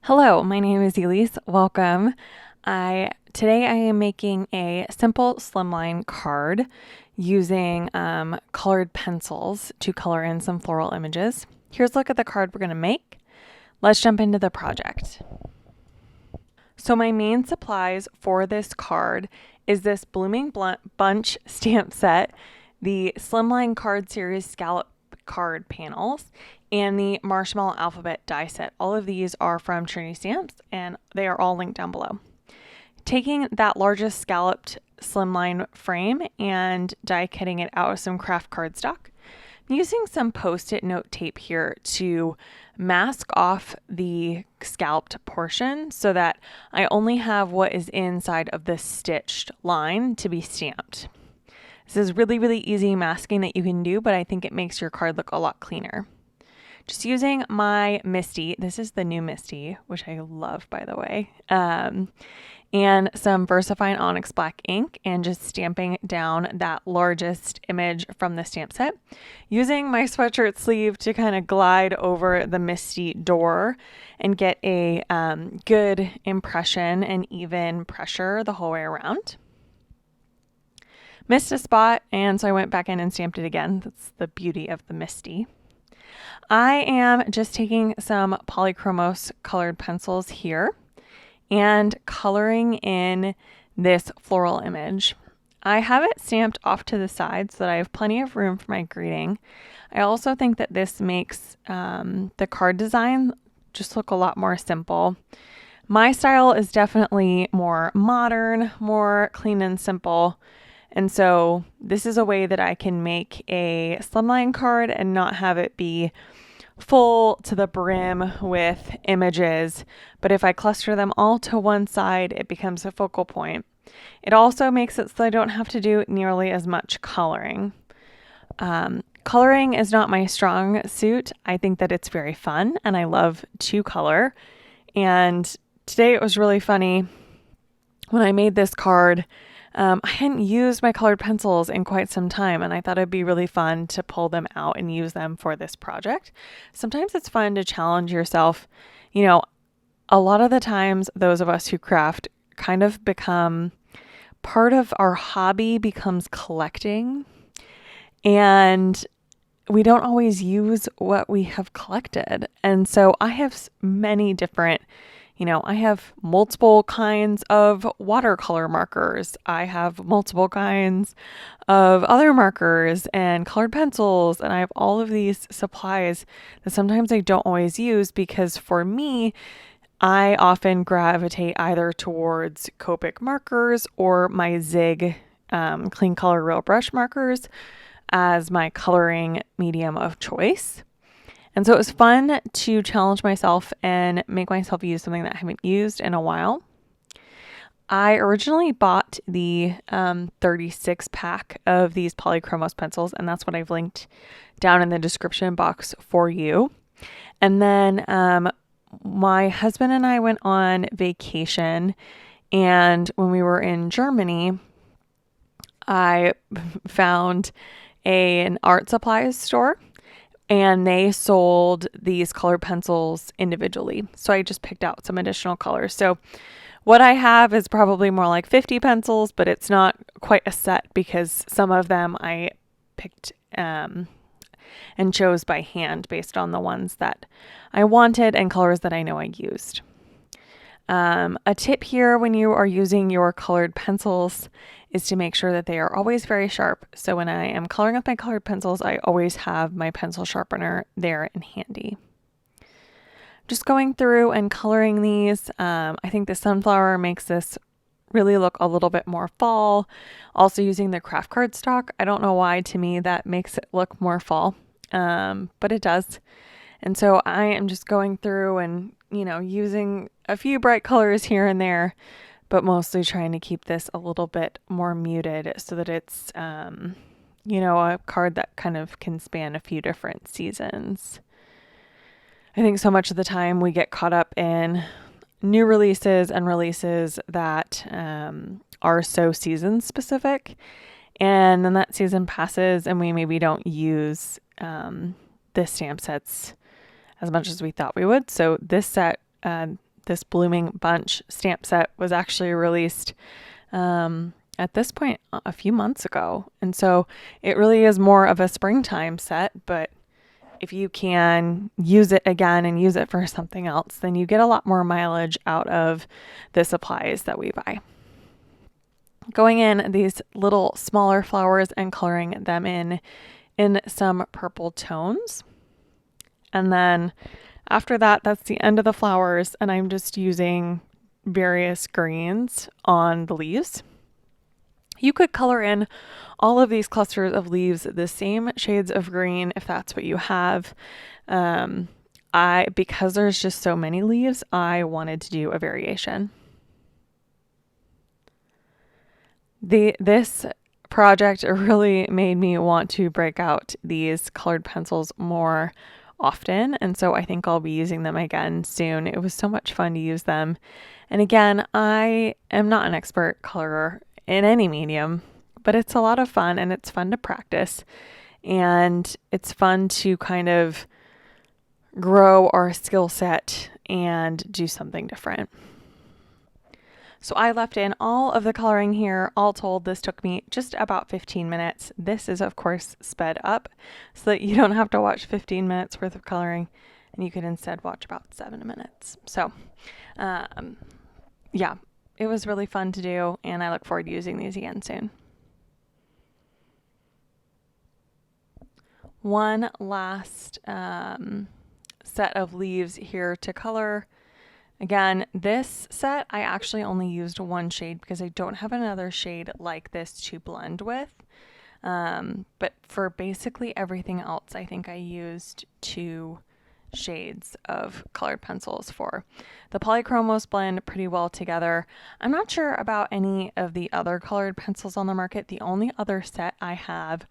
Hello, my name is Elise. Welcome. Today I am making a simple slimline card using colored pencils to color in some floral images. Here's a look at the card we're going to make. Let's jump into the project. So my main supplies for this card is this Blooming Bunch stamp set, the Slimline card series Scalloped card panels, and the Marshmallow alphabet die set. All of these are from Trinity Stamps and they are all linked down below. Taking that largest scalloped slimline frame and die cutting it out with some craft cardstock. I'm using some post-it note tape here to mask off the scalloped portion so that I only have what is inside of the stitched line to be stamped. This is really easy masking that you can do, but I think it makes your card look a lot cleaner. Just using my Misti, this is the new Misti, which I love, by the way, and some VersaFine Onyx Black ink, and just stamping down that largest image from the stamp set. Using my sweatshirt sleeve to kind of glide over the Misti door and get a good impression and even pressure the whole way around. Missed a spot, and so I went back in and stamped it again. That's the beauty of the Misti. I am just taking some polychromos colored pencils here and coloring in this floral image. I have it stamped off to the side so that I have plenty of room for my greeting. I also think that this makes the card design just look a lot more simple. My style is definitely more modern, more clean and simple. And so this is a way that I can make a slimline card and not have it be full to the brim with images. But if I cluster them all to one side, it becomes a focal point. It also makes it so I don't have to do nearly as much coloring. Coloring is not my strong suit. I think that it's very fun and I love to color. And today it was really funny when I made this card. I hadn't used my colored pencils in quite some time, and I thought it'd be really fun to pull them out and use them for this project. Sometimes it's fun to challenge yourself. You know, a lot of the times those of us who craft kind of become part of our hobby becomes collecting, and we don't always use what we have collected. And so I have many different I have multiple kinds of watercolor markers. I have multiple kinds of other markers and colored pencils. And I have all of these supplies that sometimes I don't always use because for me, I often gravitate either towards Copic markers or my Zig Clean Color Real Brush markers as my coloring medium of choice. And so it was fun to challenge myself and make myself use something that I haven't used in a while. I originally bought the 36 pack of these polychromos pencils, and that's what I've linked down in the description box for you. And then my husband and I went on vacation, and when we were in Germany, I found an art supplies store. And they sold these colored pencils individually. So I just picked out some additional colors. So what I have is probably more like 50 pencils, but it's not quite a set because some of them I picked and chose by hand based on the ones that I wanted and colors that I know I used. A tip here when you are using your colored pencils is to make sure that they are always very sharp. So when I am coloring with my colored pencils, I always have my pencil sharpener there and handy. Just going through and coloring these. I think the sunflower makes this really look a little bit more fall. Also using the craft cardstock. I don't know why to me that makes it look more fall, but it does. And so I am just going through and, using a few bright colors here and there, but mostly trying to keep this a little bit more muted so that it's, a card that kind of can span a few different seasons. I think so much of the time we get caught up in new releases and releases that are so season specific. And then that season passes and we maybe don't use the stamp sets as much as we thought we would. So this set this Blooming Bunch stamp set was actually released at this point a few months ago. And so it really is more of a springtime set, but if you can use it again and use it for something else, then you get a lot more mileage out of the supplies that we buy. Going in these little smaller flowers and coloring them in some purple tones. And then after that, that's the end of the flowers, and I'm just using various greens on the leaves. You could color in all of these clusters of leaves the same shades of green if that's what you have. Because there's just so many leaves, I wanted to do a variation. This project really made me want to break out these colored pencils more often, and so I think I'll be using them again soon. It was so much fun to use them. And again, I am not an expert colorer in any medium, but it's a lot of fun and it's fun to practice, and it's fun to kind of grow our skill set and do something different. So I left in all of the coloring here. All told, this took me just about 15 minutes. This is of course sped up so that you don't have to watch 15 minutes worth of coloring, and you could instead watch about 7 minutes. So yeah, it was really fun to do, and I look forward to using these again soon. One last set of leaves here to color. Again, this set I actually only used one shade because I don't have another shade like this to blend with. But for basically everything else, I think I used 2 shades of colored pencils for. The polychromos blend pretty well together. I'm not sure about any of the other colored pencils on the market. The only other set I have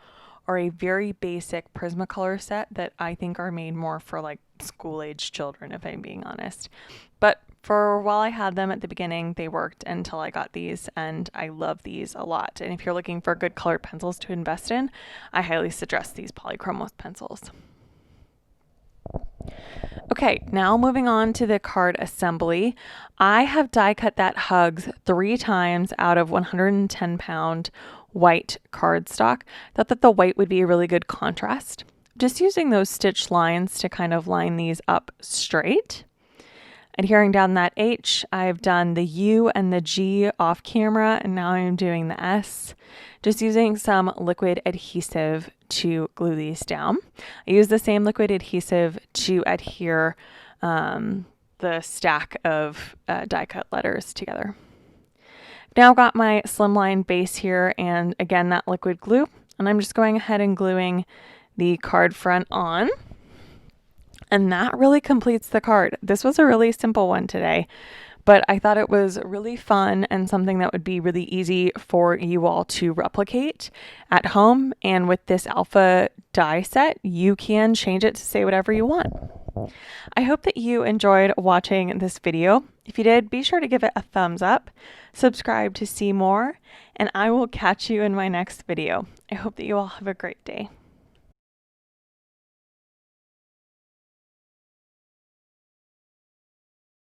are a very basic Prismacolor set that I think are made more for like school-age children, if I'm being honest. But for while I had them at the beginning, they worked until I got these, and I love these a lot. And if you're looking for good colored pencils to invest in, I highly suggest these polychromos pencils. Okay, now moving on to the card assembly. I have die cut that Hugs 3 times out of 110-pound white cardstock. Thought that the white would be a really good contrast. Just using those stitch lines to kind of line these up straight. Adhering down that H, I've done the U and the G off camera, and now I'm doing the S. Just using some liquid adhesive to glue these down. I use the same liquid adhesive to adhere the stack of die cut letters together. Now I've got my Slimline base here, and again that liquid glue, and I'm just going ahead and gluing the card front on. And that really completes the card. This was a really simple one today, but I thought it was really fun and something that would be really easy for you all to replicate at home. And with this alpha die set, you can change it to say whatever you want. I hope that you enjoyed watching this video. If you did, be sure to give it a thumbs up, subscribe to see more, and I will catch you in my next video. I hope that you all have a great day.